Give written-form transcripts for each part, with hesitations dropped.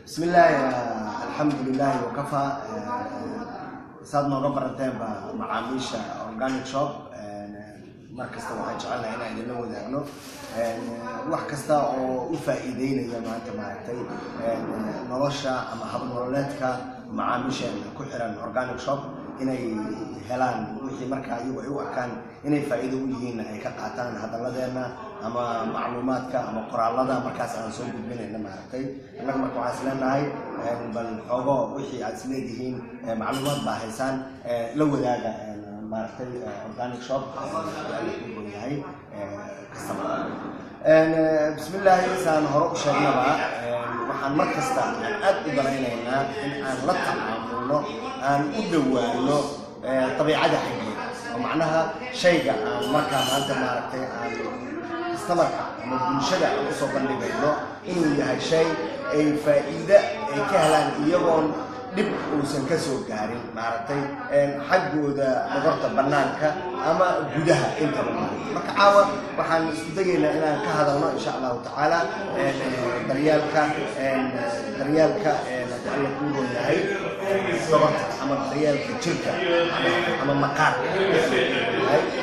بسم الله الحمد لله وكفى صاد نوغا برتين معاميشا اورجانيك شوب markasta waxaan jecelahay inaan idin wadaagno wax kasta oo u faa'iideynaya maanta maartay nolosha ama hab nololeedka macaamiisha ku xiran organic shop inay helaan wixii markaa iyagu ay u arkaan inay faa'iido u yihiin ay ka qaataan hadalladeena ama macluumaadka ama qoraalada markaas aan soo gudbinayna maartay annaga marka waxaan isleenahay bal xogo wixii aad isleedihiin macluumaad baa haysaan la wadaaga maartay organic shop yahay customer bismillah insaan hore u sheegnaba waxaan markasta aad u danaynaynaa in aan la tacaamulno aan u dhawaano tabiicada xiggeeda oo macnaha shayga aan markaa maanta maartay aan customerka ama bulshada aan usoo bandhigayno inuu yahay shay ay faa'iido ay ka helaan iyagoon dib uusan ka soo gaarin maartay xaggooda dhogorta banaanka ama gudaha intaba marka caawa waxaan isku dayaynaa inaan ka hadalno insha allahu tacaala daryaalka alla ku yahay dhogorta ama daryaalka jirka ama maqaarka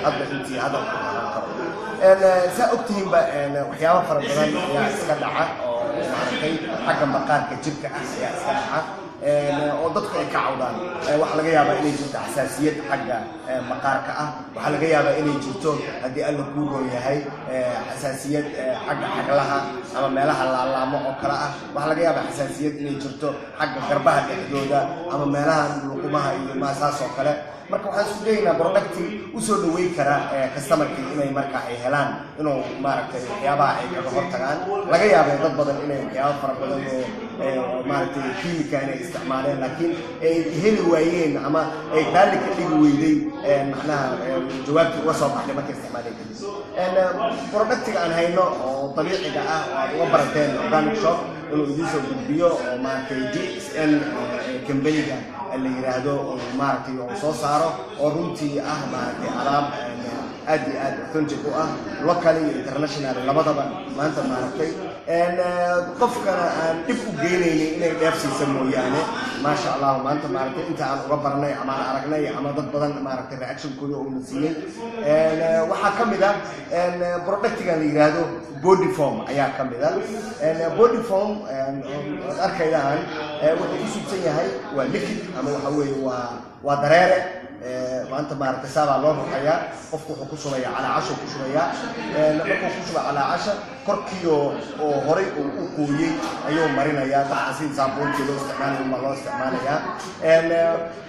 hadda intii hadalka saa ogtihiinba waxyaabo fara badan ayaa iska dhaca oo maartay xagga maqaarka jirka ayaa iska dhaca oo dadku ay ka cawdaan waxa laga yaabaa inay jirto xasaasiyad xagga maqaarka ah waxa laga yaabaa inay jirto haddii alla ku roon yahay xasaasiyad xagga xaglaha ama meelaha laalaamo oo kale ah waxa laga yaabaa xasaasiyad inay jirto xagga garbaha dhexdooda ama meelaha luqumaha iyo maasaas oo kale marka waxaan isku dayaynaa producti u soo dhaweyn kara customerkii inay marka ay helaan inuu maaragtay waxyaabaha ay kaga hortagaan laga yaabay dad badan inay waxyaabo fara badan oo maaragtay kiimika inay isticmaaleen laakiin ay heli waayeen ama ay qaali ka dhigi weyday macnaha jawaabtii uga soo baxday markay isticmaaleen productiga aan hayno oo dabiiciga ah oo aad uga barateen organic shop inuu idiin soo gudbiyo oo maaragtay DSN company-ga اللي يراهدو مارتي وصوصارو ورنتي مارتي علام ادي ثنجك لوكالي انترناشونال لبدبا ما انت مارتي ان قفكنا ان دب جينيني اني دافسي سمو يعني ما شاء الله ما انت مارتي انت aan uga barnay ama aragnay ama dad badan maartay reaction kooda oo nasiiyay waxa kamida productiga la yiraahdo body foam ayaa kamida body foam arkaydaan wuxuu ku subsan yahay waa liquid ama waxa weeye waa dareere maanta maartay saaba loo ruxaya qofku wuxuu ku shubaya ala casho ku shubaya markuu ku shuba ala casho korkiyo oo horay uu qooyay ayuu marinaya taxsiin saabuuntii loo isticmaalayo ma loo isticmaalaya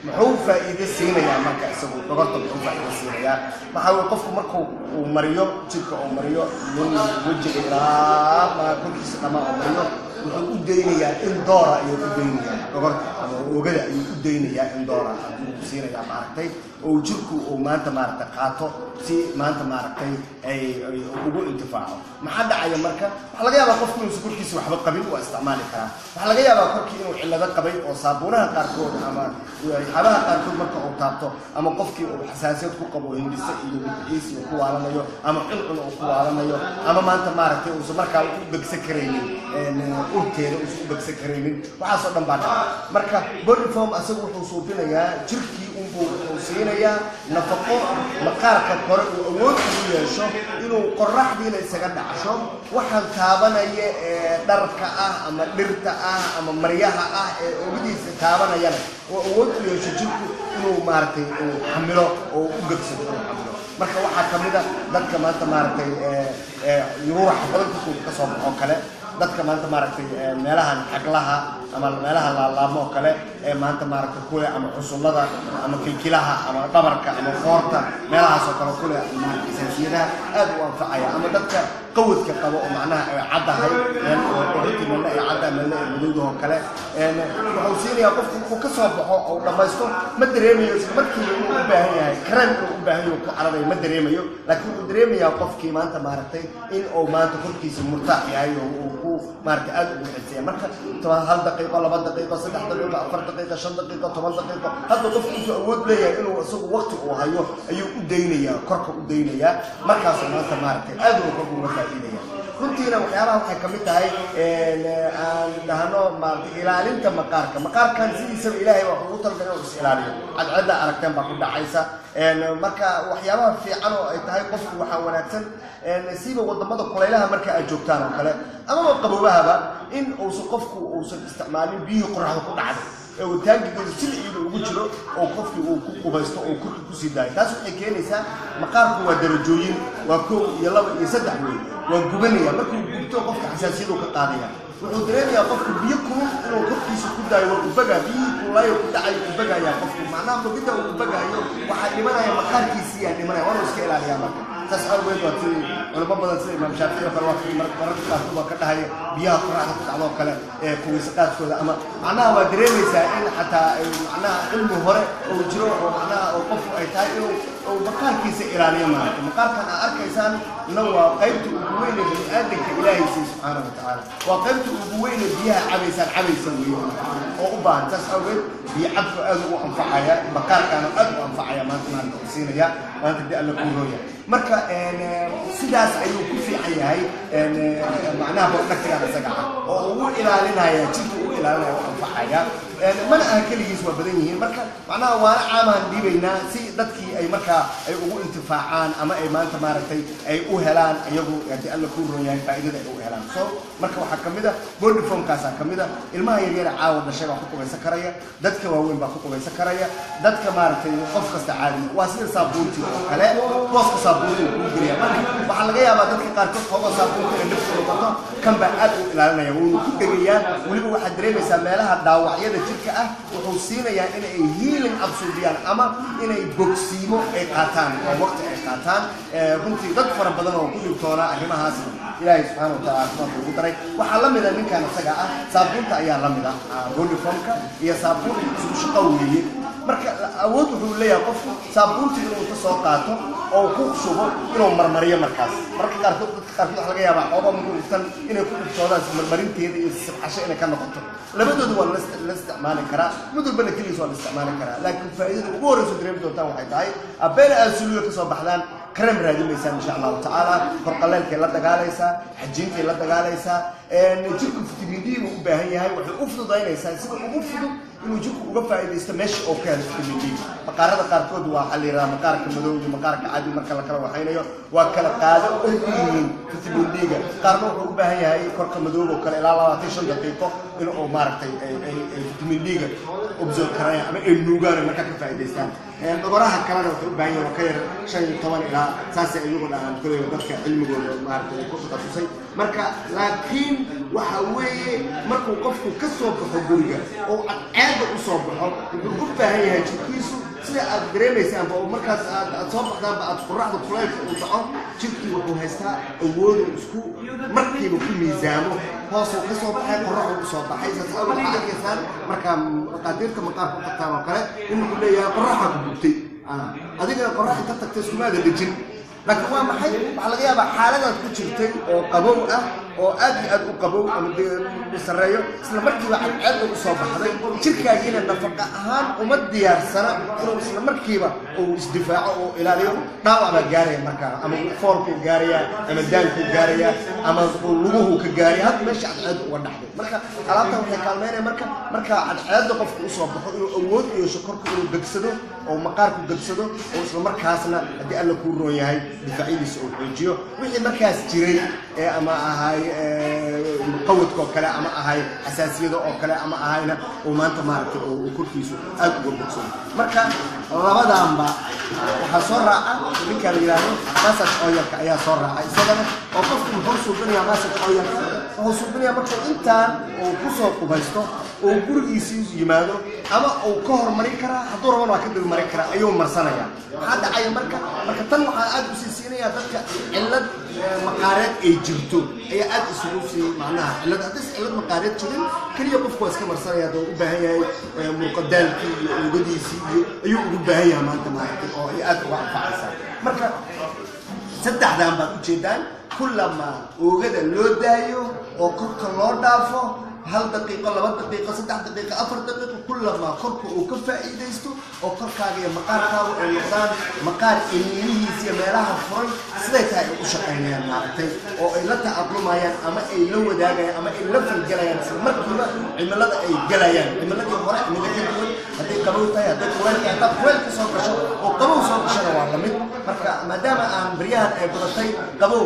muxuu faa'iido siinaya marka isagu dhogorta muxuu faa'iido siinaya waxa qofku markuu uu mariyo jidka uu mariyo wajiga ilaa ma kulkiisa dhama uu mariyo wuxuu u deynayaa in doora ayuu u deynayaa dhogorta ama oogada ayuu u deynayaa in doora ayuu siinayaa maartay oo jirku uu maanta maartay qaato si maanta maartay ay ugu intifaaco maxaa dhacaya marka waxa laga yaabaa qofku inuu sukurkiisa waxba qabin oo isticmaali kara waxa laga yaabaa qofkii inuu cilado qabay oo saabuunaha qaarkood ama waxyaabaha qaarkood marka uu taabto ama qofkii uu xasaasiyad ku qabo hindhiso iyo bixiis iyo ku waalanayo ama qilqil uu ku waalanayo ama maanta maartay uu markaa u begsan karaynin urteeda uu begsan karaynin waxaas oo dhan baa dhaca marka body foam asagu wuxuu suubinayaa jirkii uu siinaya nafaqo maqaarka kore uu awood u yeesho inuu qorraxdiina isaga dhacsho waxaan taabanaya dharka ah ama dhirta ah ama maryaha ah ee ogidiisa taabanayana oo awood u yeesho jirku inuu maartay uu xamilo oo u gagsado xamilo marka waxa kamida dadka maanta maartay yuruux badan ka soo baxo kale dadka maanta maartay meelahan xaglaha ama meelaha laalaamo kale ee maanta maartay kule ama xusullada ama kilkilaha ama dhabarka ama qoorta meelahaas oo kale kule xasaasiyadaha aad u anfacaya ama dadka qawadka qabo oo macnaha ay cadahay oo meelna ay cadda meelna ay madowdo kale wuxuu siinayaa qofku uu ka soo baxo oo dhamaysto ma dareemayo markii uu u baahan yahay kareem uu u baahan yahay ku caraday ma dareemayo laakiin uu dareemayaa qofkii maanta maartay in uu maanta korkiisa murtaax yahay oo uu maartay aad ugu xisay marka hal daqiiqo laba daqiiqo saddex daqiiqo afar daqiiqo shan daqiiqo 10 daqiiqo hadda qofku uu awood leeyahay inuu isagu waqti uu hayo ayuu u deynayaa korka u deynayaa markaas maanta maartay aad uu korku uga faa'iideeyaa runtiina waxyaabaha waxay ka mid tahay aan dhahno maaragtay ilaalinta maqaarkan sidiisaba ilaahay waa ugu talgalay inuu is ilaaliyo cadceedda aragteen baa ku dhacaysa marka waxyaabaha fiican oo ay tahay qofku waxaa wanaagsan siiba wadamada kulaylaha marka ay joogtaan oo kale amaba qaboobahaba in uusan qofku uusan isticmaalin biyihii qoraxda ku dhacday taangigiisu si ciidu ugu jiro oo qofkii uu ku qubaysto oo kurka ku sii daayo taas waxay keenaysaa maqaarku waa darajooyin waa 1 iyo 2 iyo 3 weyn waa gubanaya markuu gubto qofka xasaasiyadu ka qaadaya wuxuu dareemayaa qofku biyo kulul inuu korkiisa ku daayo waa ubaga biyihii kulaayo ku dhacayo ubagaya qofku macnaha qofida uu ubagayo waxaa dhimanaya maqaarkiisii yaa dhimanaya waa inuu iska ilaaliyaa marka taas awgeed waa tii culamo badan sida imaam shaafici oo kale waa kii mararka qaarkood waa ka dhahaya biyaha qoraxda ku dhacdo kale kuwaysa qaadkooda ama macnaha waa dareemaysaa in xataa macnaha cilmi hore oo jiro oo macnaha oo qofku ay tahay inuu maqaarkiisa ilaaliyo maaragtay maqaarkan aad arkaysaan na waa qaybta ugu weyn ee bini'aadanka ilaahay siiy subxaanahu watacaala waa qaybta ugu weyn ee biyaha cabaysan weeye oo u baahan taas awgeed biyo cabku aad ugu anfacaya maqaarkaana aad u anfacaya maanta u siinaya maanta dee alla kuu rooya marka sidaas ayuu ku fiican yahay macnaha bordhagtigaan isaga ah oo ugu ilaalinaya jidka ugu ilaalinaya u anfacaya mana aha keligiis waa badan yihiin marka macnaha waana caamaan dhiibaynaa si dadkii ay markaa ay ugu intifaacaan ama ay maanta maaragtay ay u helaan iyagu haddii alla kuu roon yahay faa'iidada ay u helaan so marka waxaa ka mid a body formkaasaa ka mid a ilmaha yaryara caawa dhashay baa ku qubaysan karaya dadka waaweyn baa ku qubaysan karaya dadka maaragtay qof kasta caadi waa sida saabuuntii oo kale booska saabuuntii uu kuu geliya marka waxaa laga yaabaa dadka qaarkood xooga saabuunta inay dhibku noqoto kan baa aad u ilaalinaya wuuna ku degayaan weliba waxaad dareemaysaa meelaha dhaawacyada jirka ah wuxuu siinayaa in ay healing absorbiyaan ama inay bogsiimo ay qaataan oo waqti ay qaataan runtii dad fara badan oo ku dhibtoona arrimahaas ilaahay subxaana wataala caafimaadka ugu daray waxaa la mida ninkan isaga ah saabuunta ayaa la mida body formka iyo saabuun isku shaqo weeye marka awood wuxuu leeyahay qofku saabuunta inuu ka soo qaato oo ku shubo inuu marmariyo markaas marka qaarkood dadka qaarkood waxa laga yaabaa xoogaa markuu dhiftan inay ku dhiftoodaan marmarinteeda iyo sibxasho inay ka noqoto labadoodu waa la isticmaali karaa mid walbana keligiis waa la isticmaali karaa laakiin faa'iidada ugu horreysa dareemi doontaan waxay tahay abbeena aad suluuga ka soo baxdaan كرم رادي ميسان إن شاء الله تعالى فرقلال كلا دجاليسا حجين كلا دجاليسا نجيك فيتامين دي وبهاي هاي وحفظ ضاينا إنسان سيب وحفظ إنه يجيك وقفة إذا استمش أو كان فيتامين دي مقارنة قاركود وحلي را مقارك مدوج مقارك عادي مركلا كلا وحين يو وكلا قادة أمين فيتامين دي قارنة وبهاي هاي فرق مدوج وكلا لا لا تيشن دقيقة إنه مارك فيتامين دي أبزر كرايا أما النوجار مركلا كفايدة إنسان دبرها كلام وبهاي وكير شيء طبعا إلى ساس يقول عن كل ذلك علم يقول مارك يكون تفصيل مركا لكن وحوي مركو قفكو كسب حجورية أو عاد أصاب يقول فهي هالشيء سيا أدريمي سام أو مركز أصاب هذا بعد قرح الخلاف وطعام شركي وهستا أول مسكو مركي وكل ميزانه فاصل كسب حي قرح وصاب حيث تصور حاجة كثر مركا قدرت مقام قطع وكله إنه كله يا قرحة ببتي هذيك القرحة تكتسب ماذا بيجين لكن هو محل على غياب حالة كتشرتين أو قبو أو أدي قبو أم بسرية سلام مركب عن عدد أصاب هذا شركة هنا النفقة أهم ومديار سنة إنه سلام مركبة أو استدفاع أو إلى اليوم نوع بجارية مركا أما فورك جارية أما دانك جارية أما لوجه كجارية هذا مش عن عدد ونحن مركا علاقة وحكالمين مركا عن عدد قف أصاب إنه أول يشكرك إنه بجسده أو مقارك بجسده أو سلام مركزنا أدي أنا كورو ياهي دفاعي لسؤال حجيو وحي مركز جري أما هاي مقوت كلا أما هاي أساسية أو كلا أما هاينا وما أنت مارك وكل فيسو أقول بكسون مركز رمضان با وحصور رائع بك الإيراني مسج أوياك أيها صور رائع سجنا وقفت الحرس الدنيا مسج أوياك الحرس الدنيا مركز إنتان وكسر قبيستو وبرجيسي يمادو أما وكهر مريكرا حضور وانا كده المريكرا أيوم مرسنا يعني هذا أي مركز تنوع أد وسيسيني يا تك علة مقارات إيجرتو هي أد سلوسي معناها علة أدس علة مقارات جدًا كل يوم بفوز كمرسنا يا دو وبهاي مقدال كي وجديسي أيوم وبهاي ما أنت ما أو هي أد وعفا عسى مركز سد عدم بقى جدًا كل ما وجد اللودايو أو كل لودافو hal daqiiqo 2 daqiiqo 3 daqiiqo 4 daqiiqo kullama korku uu ka faa'iideysto oo korkaaga iyo maqaarkaaga ay noqdaan maqaar ilmihiisa iyo meelaha furan siday tahay u shaqeynayaan maaragtay oo ay la tacaqlumayaan ama ay la wadaagayaan ama ay la falgalayaan isla markiiba cimilada ay galayaan cimiladii hore cimilada ka duwan hadday qabow tahay hadday kuleyl tahay haddaad kuleyl ka soo gasho oo qabow soo gashana waa la mid marka maadaama aan baryahan ay badatay qabow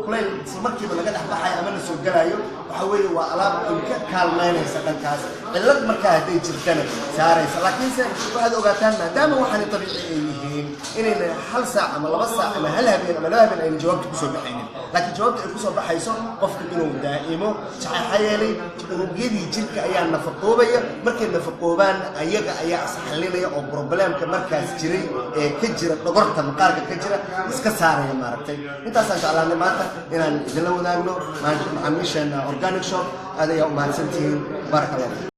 kuleyl isla markiiba laga dhex baxayo ama la soo galayo waxa weeye waa alaab ay ka kaalmeynaysa dhankaas cillad markaa hadday jirtana saaraysa laakiinse waxaad ogaataan maadaama waxaani dabiici ay yihiin inayna hal saac ama 2 saac ama hal habeen ama 2 habeen ayna jawaabta kusoo baxaynin laakiin jawaabta ay kusoo baxayso qofka inuu daa'imo maxaa yeelay unugyadii jirka ayaa nafaqoobaya markay nafaqoobaan ayaga ayaa isxallinaya oo problemka markaas jiray ee ka jira dhogorta maqaarka ka jira iska saaraya maaragtay intaasaan jeclaanay maanta inaan idinla wadaagno macaamiisheena organic shop aad ayaa u mahadsantihiin barakallahu